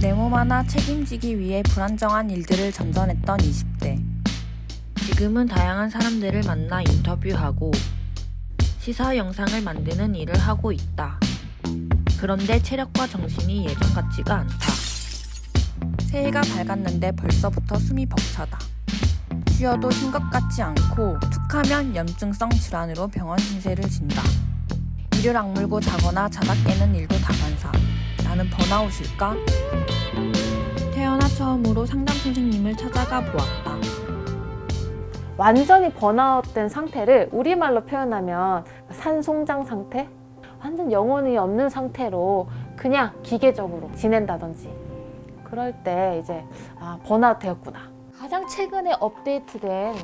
내 몸 하나 책임지기 위해 불안정한 일들을 전전했던 20대. 지금은 다양한 사람들을 만나 인터뷰하고 시사 영상을 만드는 일을 하고 있다. 그런데 체력과 정신이 예전 같지가 않다. 새해가 밝았는데 벌써부터 숨이 벅차다. 쉬어도 쉰 것 같지 않고 툭하면 염증성 질환으로 병원 신세를 진다. 이를 악물고 자거나 자다 깨는 일도 다반사. 나는 번아웃일까? 태어나 처음으로 상담 선생님을 찾아가 보았다. 완전히 번아웃된 상태를 우리말로 표현하면 산송장 상태? 완전 영혼이 없는 상태로 그냥 기계적으로 지낸다든지 그럴 때 이제 번아웃 되었구나. 가장 최근에 업데이트된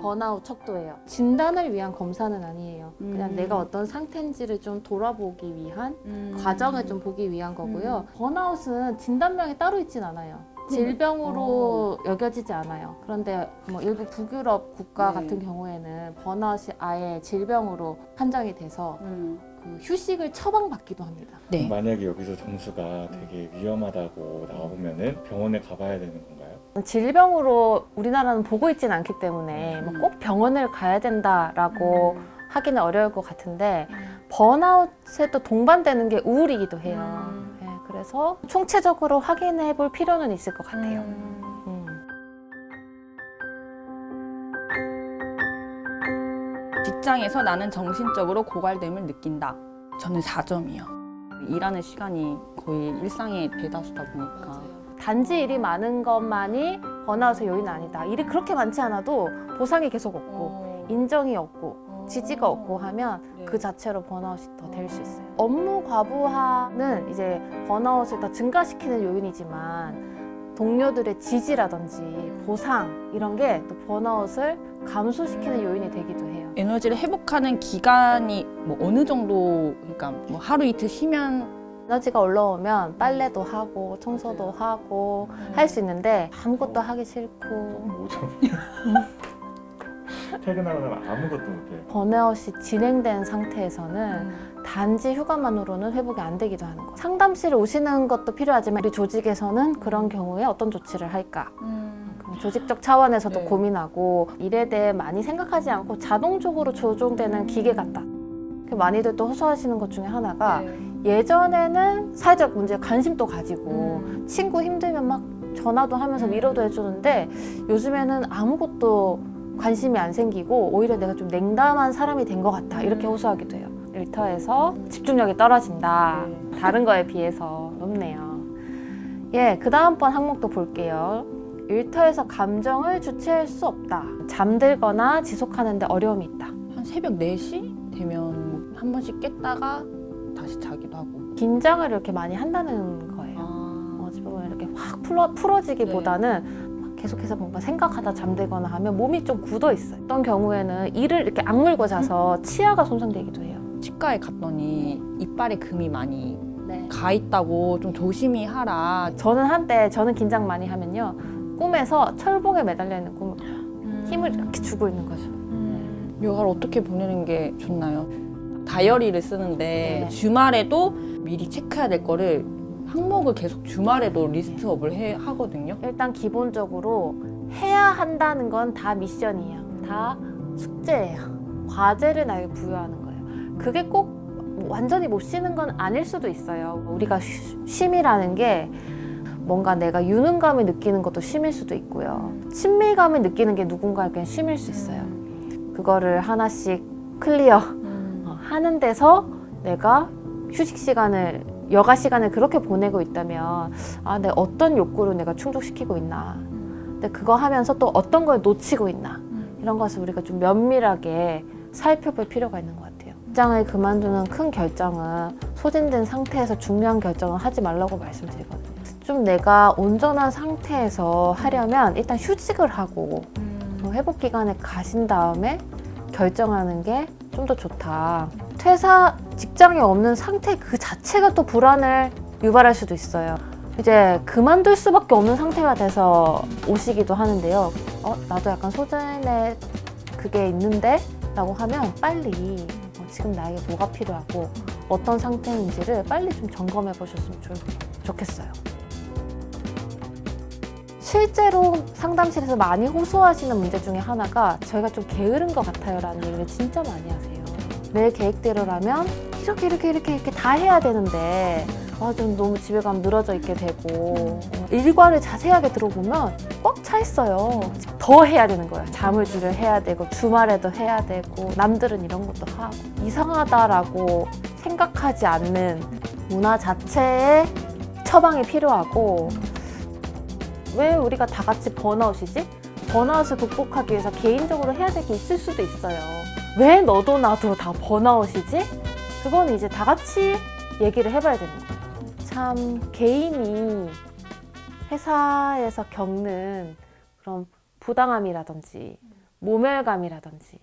번아웃 척도예요. 진단을 위한 검사는 아니에요. 그냥 내가 어떤 상태인지를 좀 돌아보기 위한 과정을 좀 보기 위한 거고요. 번아웃은 진단명이 따로 있진 않아요. 질병으로 여겨지지 않아요. 그런데 뭐 일부 북유럽 국가 같은 경우에는 번아웃이 아예 질병으로 판정이 돼서 그 휴식을 처방받기도 합니다. 네. 만약에 여기서 점수가 되게 위험하다고 나오면은 병원에 가봐야 되는 건가요? 질병으로 우리나라는 보고 있지는 않기 때문에 뭐꼭 병원을 가야 된다라고 하기는 어려울 것 같은데 번아웃에 또 동반되는 게 우울이기도 해요. 네, 그래서 총체적으로 확인해 볼 필요는 있을 것 같아요. 직장에서 나는 정신적으로 고갈됨을 느낀다. 저는 4점이요. 일하는 시간이 거의 일상의 대다수다 보니까. 단지 일이 많은 것만이 번아웃의 요인은 아니다. 일이 그렇게 많지 않아도 보상이 계속 없고 인정이 없고 지지가 없고 하면 그 자체로 번아웃이 더 될 수 있어요. 업무 과부하는 이제 번아웃을 더 증가시키는 요인이지만 동료들의 지지라든지 보상 이런 게 또 번아웃을 감소시키는 요인이 되기도 해요. 에너지를 회복하는 기간이 뭐 어느 정도, 그러니까 뭐 하루 이틀 쉬면 에너지가 올라오면 빨래도 하고 청소도 하고 할 수 있는데 아무것도 하기 싫고 5점. 퇴근하고 나면 아무것도 못해요. 번아웃이 진행된 상태에서는 단지 휴가만으로는 회복이 안 되기도 하는 거예요. 상담실에 오시는 것도 필요하지만 우리 조직에서는 그런 경우에 어떤 조치를 할까? 조직적 차원에서도 고민하고 일에 대해 많이 생각하지 않고 자동적으로 조종되는 기계 같다. 많이들 또 호소하시는 것 중에 하나가 예전에는 사회적 문제에 관심도 가지고 친구 힘들면 막 전화도 하면서 위로도 해주는데 요즘에는 아무것도 관심이 안 생기고 오히려 내가 좀 냉담한 사람이 된 것 같아 이렇게 호소하기도 해요. 일터에서 집중력이 떨어진다. 다른 거에 비해서 높네요. 그 다음번 항목도 볼게요. 일터에서 감정을 주체할 수 없다. 잠들거나 지속하는데 어려움이 있다. 한 새벽 4시 되면 한 번씩 깼다가 다시 자기도 하고. 긴장을 이렇게 많이 한다는 거예요. 어찌 보면 이렇게 확 풀어지기보다는 막 계속해서 뭔가 생각하다 잠들거나 하면 몸이 좀 굳어 있어요. 어떤 경우에는 이를 이렇게 악물고 자서 치아가 손상되기도 해요. 치과에 갔더니 이빨에 금이 많이 가 있다고 좀 조심히 하라. 저는 한때 긴장 많이 하면요. 꿈에서 철봉에 매달려 있는 꿈을 힘을 이렇게 주고 있는 거죠. 여가를 어떻게 보내는 게 좋나요? 다이어리를 쓰는데 주말에도 미리 체크해야 될 거를 항목을 계속 주말에도 리스트업을 하거든요. 일단 기본적으로 해야 한다는 건 다 미션이에요. 다 숙제예요. 과제를 나에게 부여하는 거예요. 그게 꼭 완전히 못 쉬는 건 아닐 수도 있어요. 우리가 쉼이라는 게 뭔가 내가 유능감을 느끼는 것도 쉼일 수도 있고요. 친밀감을 느끼는 게 누군가에겐 쉼일 수 있어요. 그거를 하나씩 클리어 하는 데서 내가 휴식 시간을, 여가 시간을 그렇게 보내고 있다면 내 어떤 욕구를 내가 충족시키고 있나. 근데 그거 하면서 또 어떤 걸 놓치고 있나. 이런 것을 우리가 좀 면밀하게 살펴볼 필요가 있는 것 같아요. 직장을 그만두는 큰 결정은 소진된 상태에서 중요한 결정을 하지 말라고 말씀드리거든요. 좀 내가 온전한 상태에서 하려면 일단 휴직을 하고 회복 기간에 가신 다음에 결정하는 게 좀 더 좋다. 퇴사 직장이 없는 상태 그 자체가 또 불안을 유발할 수도 있어요. 이제 그만둘 수밖에 없는 상태가 돼서 오시기도 하는데요. 나도 약간 소진의 그게 있는데? 라고 하면 빨리 지금 나에게 뭐가 필요하고 어떤 상태인지를 빨리 좀 점검해 보셨으면 좋겠어요. 실제로 상담실에서 많이 호소하시는 문제 중에 하나가 저희가 좀 게으른 것 같아요 라는 얘기를 진짜 많이 하세요. 내 계획대로라면 이렇게 다 해야 되는데 좀 너무 집에 가면 늘어져 있게 되고 일과를 자세하게 들어보면 꽉 차 있어요. 더 해야 되는 거예요. 자물쇠를 해야 되고 주말에도 해야 되고 남들은 이런 것도 하고 이상하다라고 생각하지 않는 문화 자체에 처방이 필요하고 왜 우리가 다 같이 번아웃이지? 번아웃을 극복하기 위해서 개인적으로 해야 될 게 있을 수도 있어요. 왜 너도 나도 다 번아웃이지? 그건 이제 다 같이 얘기를 해봐야 되는 거예요. 참 개인이 회사에서 겪는 그런 부당함이라든지 모멸감이라든지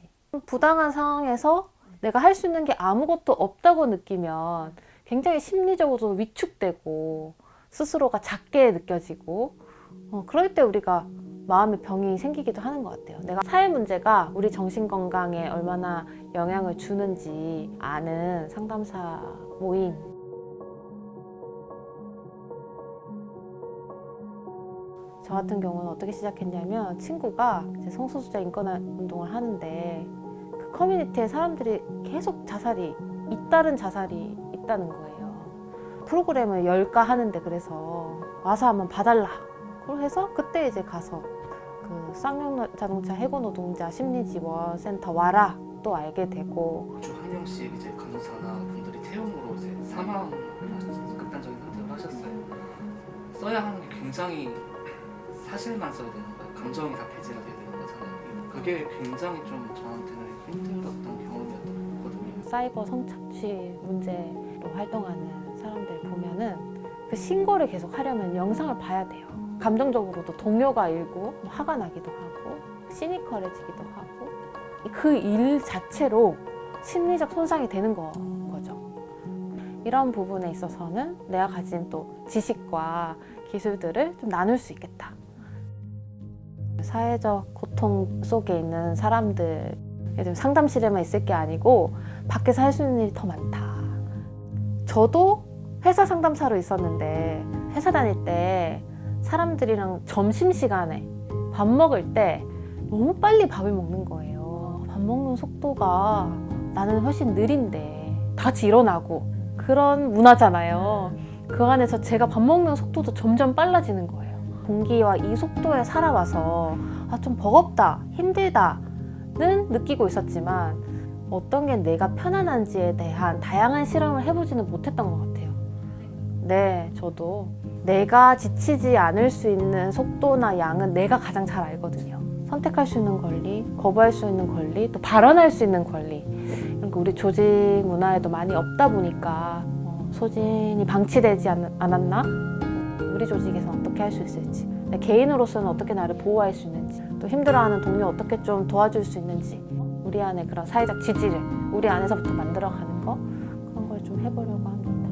부당한 상황에서 내가 할 수 있는 게 아무것도 없다고 느끼면 굉장히 심리적으로 위축되고 스스로가 작게 느껴지고 그럴 때 우리가 마음의 병이 생기기도 하는 것 같아요. 내가 사회 문제가 우리 정신 건강에 얼마나 영향을 주는지 아는 상담사 모임. 저 같은 경우는 어떻게 시작했냐면 친구가 이제 성소수자 인권 운동을 하는데 그 커뮤니티에 사람들이 계속 자살이 잇따른 자살이 있다는 거예요. 프로그램을 열까 하는데 그래서 와서 한번 봐달라. 그렇게 해서 그때 이제 가서 그 쌍용자동차 해고노동자 심리지원센터 와라 또 알게 되고 한 명씩 이제 간호사나 분들이 태움으로 이제 사망을 극단적인 선택을 하셨어요. 써야 하는 게 굉장히 사실만 써야 되는 거예요. 감정이 다 배제가 돼야 되는 거잖아요. 그게 굉장히 좀 저한테는 힘들었던 경험이었거든요. 사이버 성착취 문제로 활동하는 사람들 보면은 그 신고를 계속 하려면 영상을 봐야 돼요. 감정적으로도 동요가 일고 화가 나기도 하고 시니컬해지기도 하고 그 일 자체로 심리적 손상이 되는 거죠. 이런 부분에 있어서는 내가 가진 또 지식과 기술들을 좀 나눌 수 있겠다. 사회적 고통 속에 있는 사람들 상담실에만 있을 게 아니고 밖에서 할 수 있는 일이 더 많다. 저도 회사 상담사로 있었는데 회사 다닐 때 사람들이랑 점심시간에 밥 먹을 때 너무 빨리 밥을 먹는 거예요. 밥 먹는 속도가 나는 훨씬 느린데 다 같이 일어나고 그런 문화잖아요. 그 안에서 제가 밥 먹는 속도도 점점 빨라지는 거예요. 동기와 이 속도에 살아와서 좀 버겁다, 힘들다는 느끼고 있었지만 어떤 게 내가 편안한지에 대한 다양한 실험을 해보지는 못했던 것 같아요. 네, 저도 내가 지치지 않을 수 있는 속도나 양은 내가 가장 잘 알거든요. 선택할 수 있는 권리, 거부할 수 있는 권리, 또 발언할 수 있는 권리. 그러니까 우리 조직 문화에도 많이 없다 보니까 소진이 방치되지 않았나? 우리 조직에서 어떻게 할 수 있을지, 내 개인으로서는 어떻게 나를 보호할 수 있는지, 또 힘들어하는 동료 어떻게 좀 도와줄 수 있는지, 우리 안에 그런 사회적 지지를 우리 안에서부터 만들어가는 거, 그런 걸 좀 해보려고 합니다.